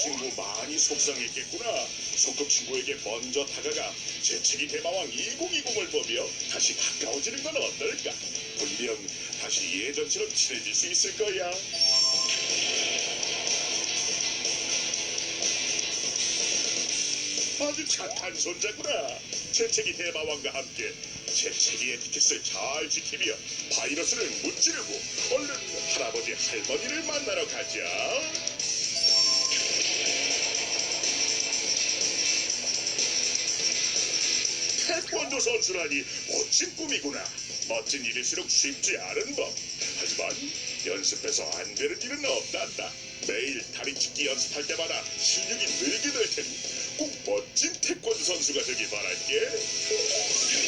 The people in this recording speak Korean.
친구 많이 속상했겠구나. 소꿉친구에게 먼저 다가가 재채기 대마왕 2020을 보며 다시 가까워지는 건 어떨까? 분명 다시 예전처럼 친해질 수 있을 거야. 아주 착한 손자구나. 재채기 대마왕과 함께 재채기 에티켓을 잘 지키며 바이러스를 무찌르고 얼른 할아버지 할머니를 만나러 가자. 태권도 선수라니 멋진 꿈이구나. 멋진 일일수록 쉽지 않은 법. 하지만 연습해서 안 되는 일은 없단다. 매일 다리 찢기 연습할 때마다 실력이 늘게 될 테니 꼭 멋진 태권도 선수가 되길 바랄게.